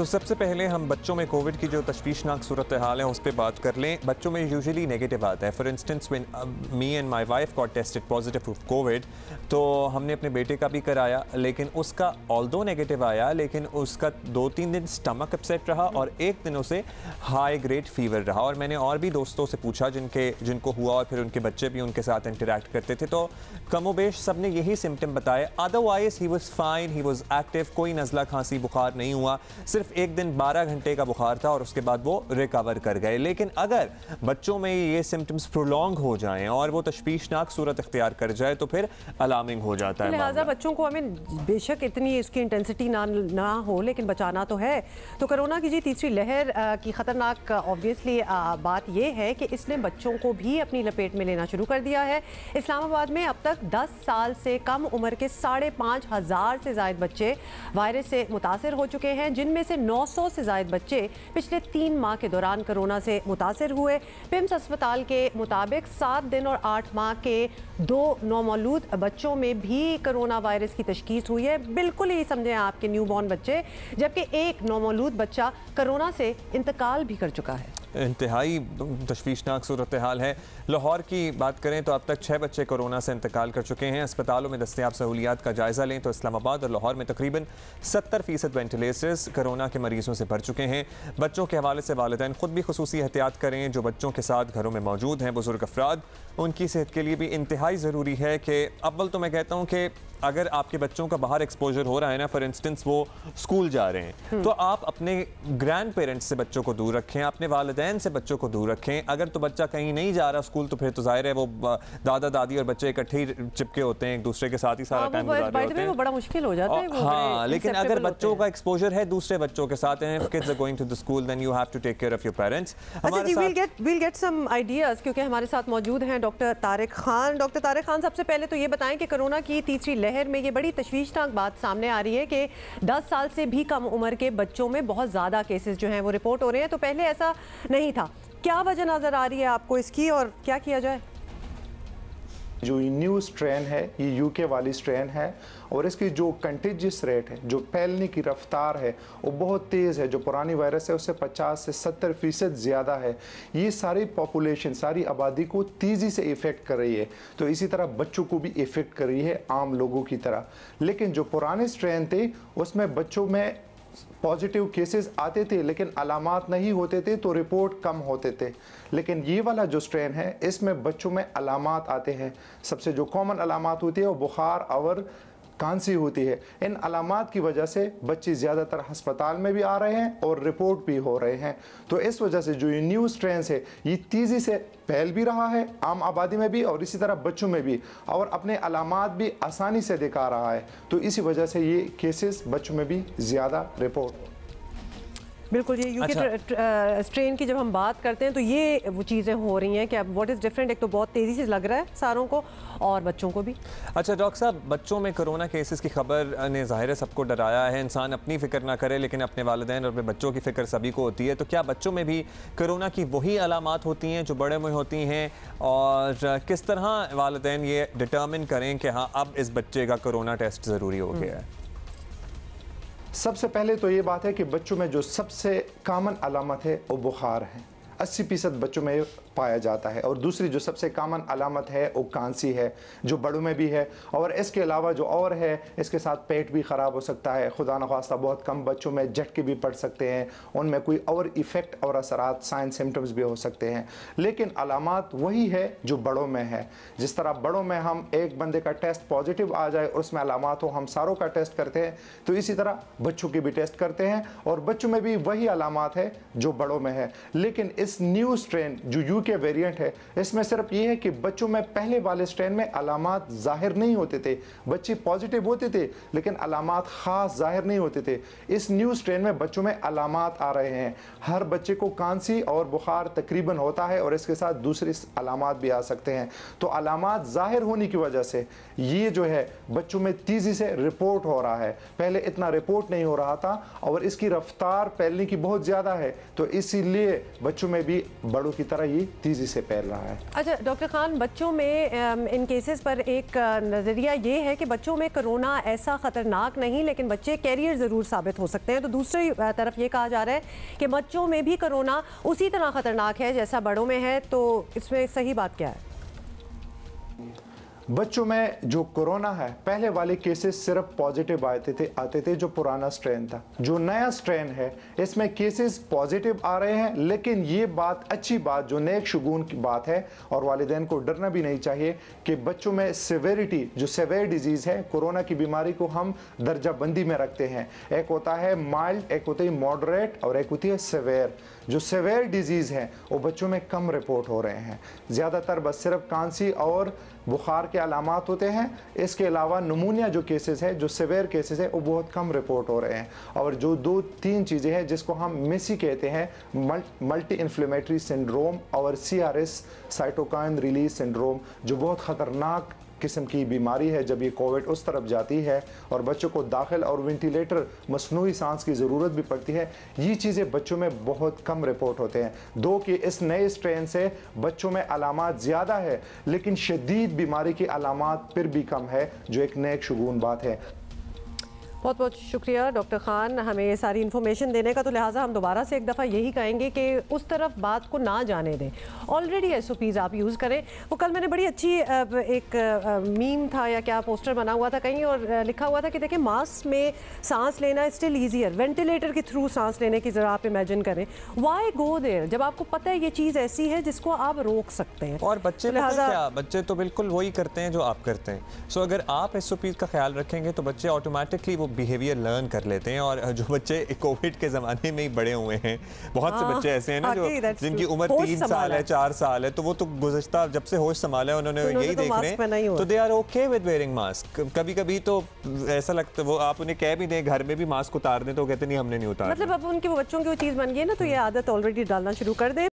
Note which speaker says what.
Speaker 1: सबसे पहले हम बच्चों में कोविड की जो तशवीशनाक सूरत हाल है उस पर बात कर लें। बच्चों में यूजुअली नेगेटिव आता है। For instance when me and my wife got tested positive for Covid, तो हमने अपने बेटे का भी कराया, लेकिन उसका ऑल्दो नेगेटिव आया, लेकिन उसका 2-3 दिन स्टमक अपसेट रहा और एक दिन उसे हाई ग्रेड फीवर रहा। और मैंने और भी दोस्तों से पूछा जिनको हुआ और फिर उनके बच्चे भी उनके साथ इंटरेक्ट करते थे, तो कमोबेश सब ने यही सिम्टम बताए। Otherwise he was fine, he was active, कोई नज़ला खांसी बुखार नहीं हुआ, सिर्फ एक दिन 12 घंटे का बुखार था और उसके बाद वो रिकवर कर गए। लेकिन अगर बच्चों में ये सिम्टम्स प्रोलॉन्ग हो जाएं और वो तशवीशनाक सूरत इख्तियार कर जाए तो फिर अलार्मिंग हो जाता है।
Speaker 2: लिहाजा बच्चों को हमें बेशक इतनी इसकी इंटेंसिटी ना हो, लेकिन बचाना तो है। तो कोरोना की जी तीसरी लहर की ख़तरनाक ऑब्वियसली बात यह है कि इसने बच्चों को भी अपनी लपेट में लेना शुरू कर दिया है। इस्लामाबाद में अब तक 10 साल से कम उम्र के 5,500 से ज़ायद बच्चे वायरस से मुतासर हो चुके हैं, जिनमें से 900 से ज़ायद बच्चे पिछले 3 माह के दौरान कोरोना से मुतासर हुए। पिम्स अस्पताल के मुताबिक 7 दिन और 8 माह के 2 नौमौलूद बच्चों में भी कोरोना वायरस की तशखीस हुई है। बिल्कुल ही समझें आपके न्यूबॉर्न बच्चे, जबकि एक नौमौलूद बच्चा कोरोना से इंतकाल भी कर चुका है।
Speaker 1: इंतहाई तशवीशनाक सूरत हाल है। लाहौर की बात करें तो अब तक 6 बच्चे कोरोना से इंतकाल कर चुके हैं। अस्पतालों में दस्तयाब सहूलियात का जायज़ा लें तो इस्लामाबाद और लाहौर में तकरीबन 70% वेंटिलेटर्स कोरोना के मरीजों से भर चुके हैं। बच्चों के हवाले से वालिदैन खुद भी खुसूसी एहतियात करें। जो बच्चों के साथ घरों में मौजूद हैं, बुजुर्ग अफराद, उनकी सेहत के लिए भी इंतहाई ज़रूरी है कि अव्वल तो मैं कहता हूँ कि अगर आपके बच्चों का बाहर एक्सपोजर हो रहा है ना, फॉर इंस्टेंस वो स्कूल जा रहे हैं, तो आप अपने ग्रैंड पेरेंट्स से बच्चों को दूर रखें, अपने वालिदैन से बच्चों को दूर रखें। अगर तो बच्चा कहीं नहीं जा रहा स्कूल, तो फिर तो जाहिर है वो दादा दादी और बच्चे इकट्ठे ही चिपके होते हैं, एक दूसरे के साथ ही सारा टाइम गुजार रहे होते हैं।
Speaker 2: वो बड़ा मुश्किल हो जाता है।
Speaker 1: हाँ, लेकिन अगर बच्चों का एक्सपोजर है दूसरे बच्चों के साथ, kids are going to the school, then you have to take care of your parents.
Speaker 2: we'll get some ideas, क्योंकि हमारे साथ मौजूद हैं डॉक्टर तारिक खान। डॉक्टर तारिक खान, सबसे पहले तो ये बताएं कि कोरोना की तीसरी लहर में ये बड़ी तशवीशनाक बात सामने आ रही है कि 10 साल से भी कम उम्र के बच्चों में बहुत ज़्यादा केसेस जो हैं वो रिपोर्ट हो रहे हैं। तो पहले ऐसा नहीं था, क्या वजह नज़र आ रही है आपको इसकी और क्या किया जाए?
Speaker 3: जो न्यू स्ट्रेन है, ये यूके वाली स्ट्रेन है और इसकी जो कंटेजियस रेट है, जो फैलने की रफ्तार है, वो बहुत तेज़ है। जो पुरानी वायरस है उससे 50 से 70% ज़्यादा है। ये सारी पॉपुलेशन, सारी आबादी को तेज़ी से इफ़ेक्ट कर रही है, तो इसी तरह बच्चों को भी इफ़ेक्ट कर रही है आम लोगों की तरह। लेकिन जो पुराने स्ट्रेन थे उसमें बच्चों में पॉजिटिव केसेस आते थे लेकिन अलामात नहीं होते थे, तो रिपोर्ट कम होते थे। लेकिन ये वाला जो स्ट्रेन है इसमें बच्चों में अलामात आते हैं। सबसे जो कॉमन अलामात होती है वो बुखार और खांसी होती है। इन अलामात की वजह से बच्चे ज़्यादातर हस्पताल में भी आ रहे हैं और रिपोर्ट भी हो रहे हैं। तो इस वजह से जो ये न्यू स्ट्रेन है ये तेज़ी से फैल भी रहा है आम आबादी में भी और इसी तरह बच्चों में भी, और अपने अलामात भी आसानी से दिखा रहा है। तो इसी वजह से ये केसेस बच्चों में भी ज़्यादा रिपोर्ट।
Speaker 2: बिल्कुल, ये यूके स्ट्रेन की जब हम बात करते हैं तो ये वो चीज़ें हो रही हैं कि अब व्हाट इज़ डिफरेंट, एक तो बहुत तेज़ी से लग रहा है सारों को और बच्चों को भी।
Speaker 1: अच्छा डॉक्टर साहब, बच्चों में कोरोना केसेस की खबर ने ज़ाहिर है सबको डराया है। इंसान अपनी फ़िक्र ना करे लेकिन अपने वालिदैन और अपने बच्चों की फ़िक्र सभी को होती है। तो क्या बच्चों में भी कोरोना की वही अलामात होती हैं जो बड़े में होती हैं, और किस तरह वालिदैन ये डिटर्मिन करें कि हाँ अब इस बच्चे का कोरोना टेस्ट ज़रूरी हो गया है?
Speaker 3: सबसे पहले तो ये बात है कि बच्चों में जो सबसे कॉमन अलामत है वो बुखार है, 80% बच्चों में पाया जाता है। और दूसरी जो सबसे कॉमन अलामत है वो खांसी है, जो बड़ों में भी है। और इसके अलावा जो और है, इसके साथ पेट भी ख़राब हो सकता है। खुदा न खास्ता बहुत कम बच्चों में झटके भी पड़ सकते हैं, उनमें कोई और इफ़ेक्ट और असरात, साइन सिम्टम्स भी हो सकते हैं। लेकिन अलामात वही है जो बड़ों में है। जिस तरह बड़ों में हम एक बंदे का टेस्ट पॉजिटिव आ जाए और उसमें अलामात हो, हम सारों का टेस्ट करते हैं, तो इसी तरह बच्चों की भी टेस्ट करते हैं और बच्चों में भी वही अलामात है जो बड़ों में है। लेकिन इस न्यू स्ट्रेन जो यूके वेरिएंट है, इसमें सिर्फ ये है कि बच्चों में पहले वाले स्ट्रेन में अलामात जाहिर नहीं होते थे, बच्चे पॉजिटिव होते थे लेकिन अलामात खास जाहिर नहीं होते थे। इस न्यू स्ट्रेन में बच्चों में अलामात आ रहे हैं। हर बच्चे को खांसी और बुखार तकरीबन होता है और इसके साथ दूसरे अलामात भी आ सकते हैं। तो अलामात जाहिर होने की वजह से ये जो है बच्चों में तेज़ी से रिपोर्ट हो रहा है। पहले इतना रिपोर्ट नहीं हो रहा था और इसकी रफ्तार फैलने की बहुत ज़्यादा है, तो इसीलिए बच्चों में भी बड़ों की तरह ये तेज़ी से फैल रहा है।
Speaker 2: अच्छा डॉक्टर खान, बच्चों में इन केसेस पर एक नज़रिया ये है कि बच्चों में कोरोना ऐसा ख़तरनाक नहीं, लेकिन बच्चे कैरियर ज़रूर साबित हो सकते हैं। तो दूसरी तरफ ये कहा जा रहा है कि बच्चों में भी कोरोना उसी तरह ख़तरनाक है जैसा बड़ों में है, तो इसमें सही बात क्या है?
Speaker 3: बच्चों में जो कोरोना है, पहले वाले केसेस सिर्फ पॉजिटिव आते थे जो पुराना स्ट्रेन था। जो नया स्ट्रेन है इसमें केसेस पॉजिटिव आ रहे हैं, लेकिन ये बात अच्छी बात, जो नेक शुगून की बात है और वालिदैन को डरना भी नहीं चाहिए कि बच्चों में सिवियरिटी, जो सिवियर डिजीज़ है कोरोना की बीमारी को हम दर्जा बंदी में रखते हैं। एक होता है माइल्ड, एक होती है मॉडरेट और एक होती है सिवियर। जो सिवियर डिजीज़ है वो बच्चों में कम रिपोर्ट हो रहे हैं, ज़्यादातर बस सिर्फ खांसी और बुखार के अलामात होते हैं। इसके अलावा नमूनिया जो केसेस है, जो सिवियर केसेस है, वो बहुत कम रिपोर्ट हो रहे हैं। और जो 2-3 चीज़ें हैं जिसको हम मिसी कहते हैं, मल्टी इन्फ्लेमेटरी सिंड्रोम और CRS साइटोकाइन रिलीज सिंड्रोम, जो बहुत ख़तरनाक किस्म की बीमारी है जब ये कोविड उस तरफ जाती है और बच्चों को दाखिल और वेंटिलेटर, मसनूई सांस की ज़रूरत भी पड़ती है। ये चीज़ें बच्चों में बहुत कम रिपोर्ट होते हैं। दो कि इस नए स्ट्रेन से बच्चों में अलामात ज़्यादा है, लेकिन शदीद बीमारी की अलामात फिर भी कम है, जो एक नेक शुगून बात है।
Speaker 2: बहुत बहुत शुक्रिया डॉक्टर खान हमें ये सारी इन्फॉर्मेशन देने का। तो लिहाजा हम दोबारा से एक दफ़ा यही कहेंगे कि उस तरफ बात को ना जाने दें। ऑलरेडी SOPs आप यूज़ करें। वो कल मैंने बड़ी अच्छी एक मीम था या क्या पोस्टर बना हुआ था कहीं, और लिखा हुआ था कि देखिए मास्क में सांस लेना स्टिल ईजियर, वेंटिलेटर के थ्रू सांस लेने की ज़रा आप इमेजिन करें। वाई गो देयर जब आपको पता है ये चीज़ ऐसी है जिसको आप रोक सकते हैं।
Speaker 1: और बच्चे क्या, बच्चे तो बिल्कुल वही करते हैं जो आप करते हैं। सो अगर आप SOPs का ख्याल रखेंगे तो बच्चे ऑटोमेटिकली वो बिहेवियर लर्न कर लेते हैं। और जो बच्चे कोविड के ज़माने में ही बड़े हुए हैं, बहुत से बच्चे ऐसे हैं ना जो जिनकी उम्र 3 साल है, 4 साल है, तो वो तो गुज़श्ता जब से होश संभाला है उन्होंने यही देख रहे हैं, तो they are okay with wearing mask. कभी कभी तो ऐसा लगता है वो आप उन्हें कह भी दें घर में भी मास्क उतार दें तो कहते नहीं हमने नहीं उतारा।
Speaker 2: मतलब अब उनके वो बच्चों की वो चीज़ बन गई है ना, तो ये आदत ऑलरेडी डालना शुरू कर दें।